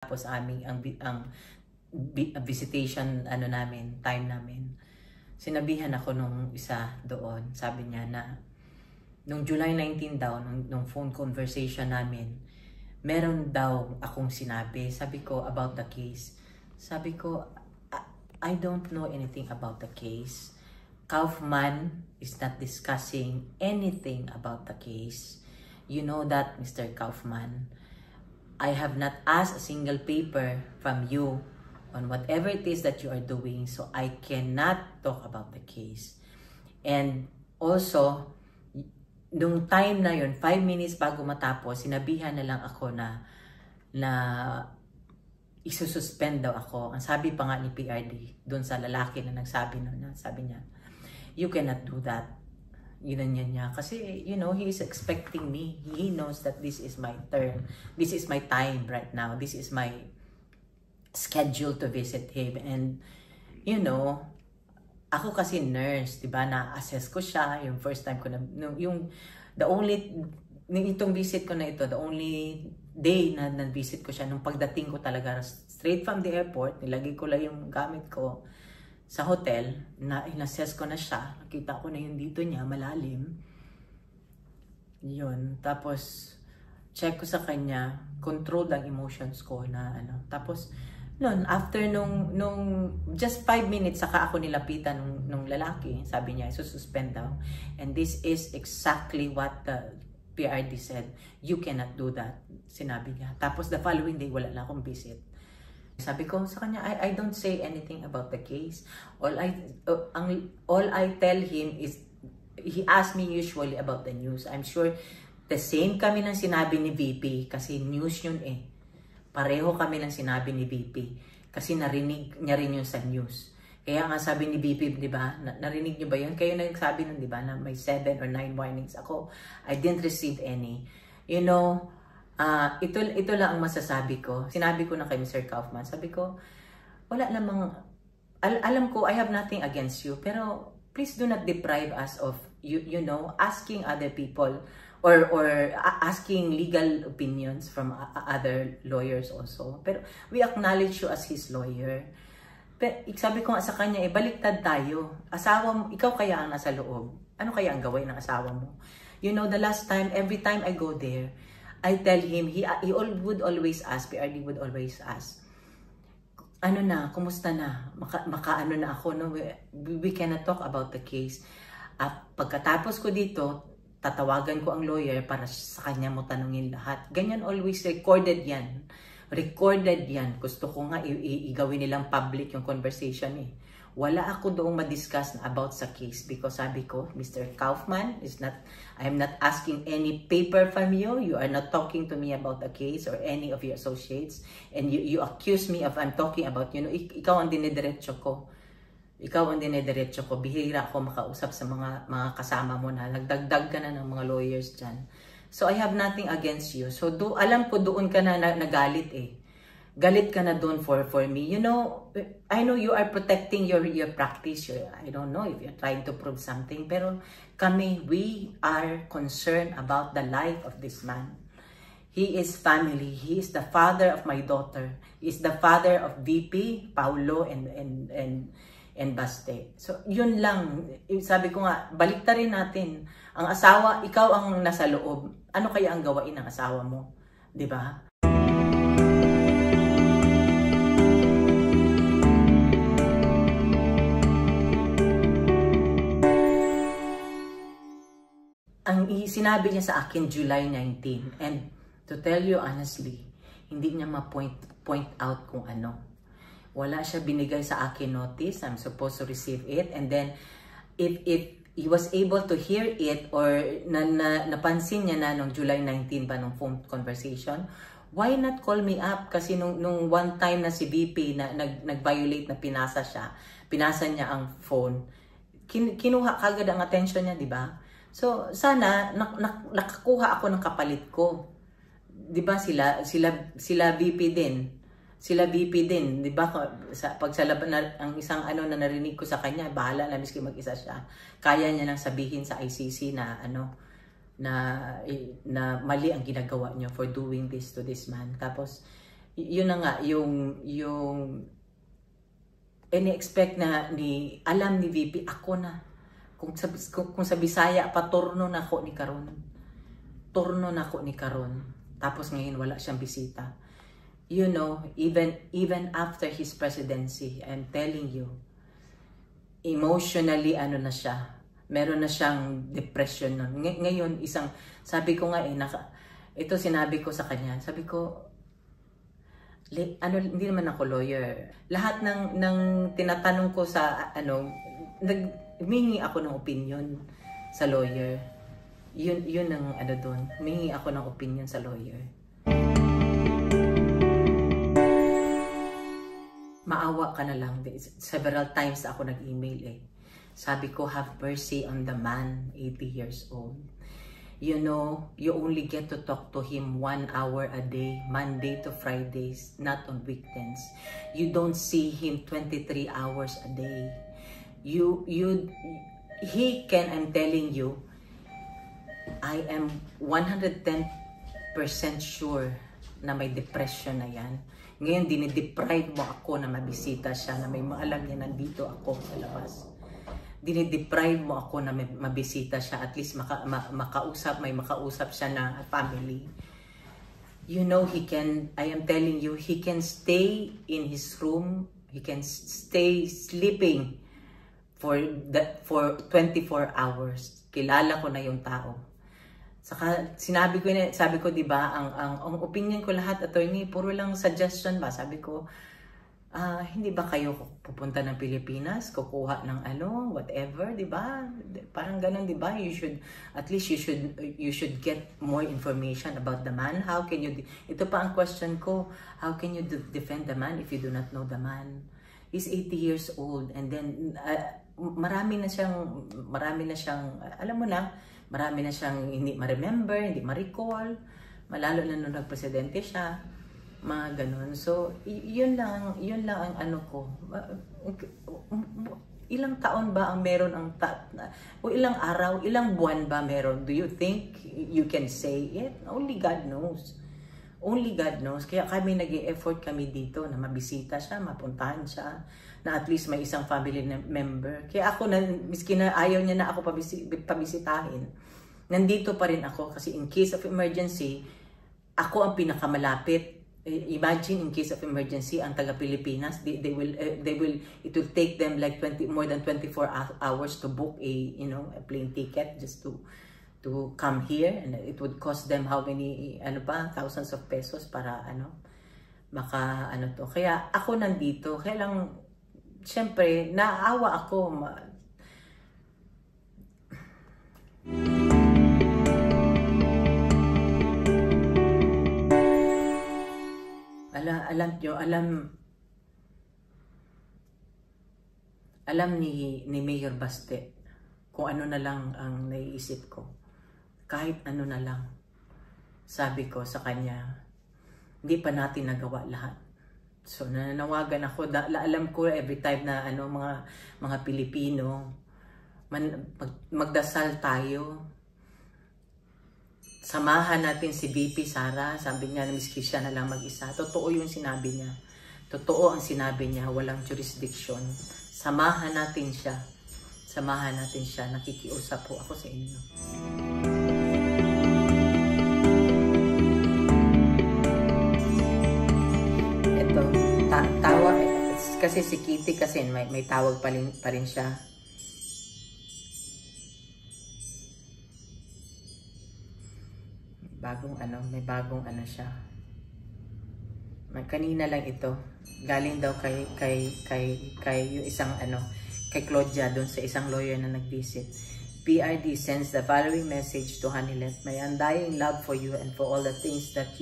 Tapos visitation time namin. Sinabihan ako nung isa doon, sabi niya na nung July 19 daw, nung phone conversation namin, meron daw akong sinabi. Sabi ko, about the case. Sabi ko, I don't know anything about the case. Kaufman is not discussing anything about the case. You know that, Mr. Kaufman. I have not asked a single paper from you on whatever it is that you are doing, so I cannot talk about the case. And also, nung time na yun, 5 minutes bago matapos, sinabihan na lang ako na isususpend daw ako. Ang sabi pa nga ni PRD, dun sa lalaki na nagsabi na, sabi niya, you cannot do that. Yun niya. Kasi, you know, he is expecting me. He knows that this is my turn. This is my time right now. This is my schedule to visit him. And, you know, ako kasi nurse, diba? Na-assess ko siya. Yung first time ko na, itong visit ko na ito, the only day na visit ko siya, nung pagdating ko talaga, straight from the airport, nilagay ko lang yung gamit ko sa hotel, na in-assess ko na siya, nakita ko na yung dito niya, malalim. Yun. Tapos, check ko sa kanya, control ang emotions ko na Tapos, noon, after nung just 5 minutes, saka ako nilapitan nung lalaki, sabi niya, suspend daw. And this is exactly what the PRD said. You cannot do that, sinabi niya. Tapos, the following day, wala na akong visit. Sabi ko sa kanya, I don't say anything about the case. All I tell him is, he asks me usually about the news. I'm sure the same kami ng sinabi ni VP, kasi news yun eh. Pareho kami ng sinabi ni VP, kasi narinig niya rin yun sa news. Kaya nga sabi ni VP, di ba, narinig niyo ba yun? Kayo nagsabi nun, di ba, na may 7 or 9 warnings. Ako, I didn't receive any. You know, ito lang ang masasabi ko. Sinabi ko na kay Mr. Kaufman, sabi ko, wala namang, alam ko, I have nothing against you, pero please do not deprive us of, you know, asking other people or asking legal opinions from other lawyers also. Pero we acknowledge you as his lawyer. Pero sabi ko nga sa kanya, baliktad tayo. Asawa mo, ikaw kaya ang nasa loob. Ano kaya ang gawin ng asawa mo? You know, the last time, every time I go there, I tell him, he would always ask, PRD would always ask, ano na, kumusta na? Makaano na ako, no? We cannot talk about the case. At pagkatapos ko dito, tatawagan ko ang lawyer para sa kanya mo tanungin lahat. Ganyan, always recorded yan. Recorded yan. Gusto ko nga igawin nilang public yung conversation eh. Wala ako doong ma-discuss na about sa case because sabi ko, Mr. Kaufman, I am not asking any paper from you. You are not talking to me about the case or any of your associates. And you accuse me of I'm talking about, you know, ikaw ang dinidiretso ko. Ikaw ang dinidiretso ko. Bihira ako makausap sa mga kasama mo na nagdagdag ka na ng mga lawyers dyan. So I have nothing against you. So alam ko doon ka na nagalit eh. Galit ka na doon for me. You know, I know you are protecting your practice. I don't know if you're trying to prove something. Pero kami, we are concerned about the life of this man. He is family. He is the father of my daughter. He is the father of VP, Paulo, and Baste. So, yun lang. Sabi ko nga, baliktarin natin. Ang asawa, ikaw ang nasa loob. Ano kaya ang gawain ng asawa mo? 'Di ba? Ang sinabi niya sa akin July 19, and to tell you honestly, hindi niya ma-point out kung ano. Wala siya binigay sa akin notice. I'm supposed to receive it, and then if he was able to hear it or napansin niya na nung July 19 pa nung phone conversation, why not call me up? Kasi nung one time na si VP na nag-violate na pinasa niya ang phone, kinuha kagad ang attention niya, di ba? So, sana nakakuha ako ng kapalit ko. 'Di ba sila VP din. Sila VP din, 'di ba? Pag sa laban ang isang na narinig ko sa kanya, bahala na miski mag-isa siya. Kaya niya nang sabihin sa ICC na na mali ang ginagawa niyo for doing this to this man. Tapos yun na nga, yung ini-expect na alam ni VP, ako na. Kung sa Bisaya, paturno na ako ni karon. Turno na ako ni karon. Tapos ngayon wala siyang bisita. You know, even after his presidency, I'm telling you, emotionally ano na siya. Meron na siyang depression nun. Ngayon, sabi ko nga ito sinabi ko sa kanya, sabi ko, hindi naman ako lawyer. Lahat ng tinatanong ko sa humingi ako ng opinion sa lawyer. Yun ang doon. Humingi ako ng opinion sa lawyer. Maawa ka na lang. Several times ako nag-email Sabi ko, have mercy on the man, 80 years old. You know, you only get to talk to him 1 hour a day, Monday to Fridays, not on weekends. You don't see him 23 hours a day. He can, I'm telling you, I am 110% sure na may depression na yan. Ngayon, dinideprive mo ako na mabisita siya, na may maalam niya nandito ako sa labas. Dinideprive mo ako na mabisita siya, at least may makausap siya na family. You know, I am telling you, he can stay in his room, he can stay sleeping for 24 hours. Kilala ko na yung tao. Saka sabi ko, di ba, ang opinion ko lahat, attorney, puro lang suggestion ba? Sabi ko, hindi ba kayo pupunta ng Pilipinas, kukuha ng whatever, di ba? Parang ganun, di ba? At least you should get more information about the man. How can you, ito pa ang question ko, how can you defend the man if you do not know the man? He's 80 years old, and then marami na siyang, alam mo na, marami na siyang hindi ma-remember, hindi ma-recall, malalo na nung nagpresidente siya, mga ganun. So, yun lang ang ko. Ilang taon ba ang meron o ilang araw, ilang buwan ba meron? Do you think you can say it? Only God knows. Only God knows. Kaya kami nag-e-effort kami dito na mabisita siya, mapuntahan siya, na at least may isang family member. Kaya ako, miskin na ayaw niya na ako pabisitahin, nandito pa rin ako kasi in case of emergency, ako ang pinakamalapit. Imagine in case of emergency, ang taga-Pilipinas, it will take them like more than 24 hours to book a plane ticket just to come here, and it would cost them how many thousands of pesos para to. Kaya ako nandito, kaya lang syempre naawa ako. Alam ni Mayor Baste kung ano na lang ang naiisip ko. Kahit ano na lang. Sabi ko sa kanya, hindi pa natin nagawa lahat. So nananawagan ako, alam ko every time na mga Pilipino, magdasal tayo. Samahan natin si VP Sara. Sabi niya na miski siya na lang mag-isa. Totoo yung sinabi niya. Totoo ang sinabi niya. Walang jurisdiction. Samahan natin siya. Samahan natin siya. Nakikiusap po ako sa inyo. Ito. Tawa. Kasi si Kitty kasi may tawag pa rin siya. May bagong siya. Kanina lang ito. Galing daw kay yung isang kay Claudia doon sa isang lawyer na nag-visit. PRD sends the following message to Hanilet. My undying love for you and for all the things that you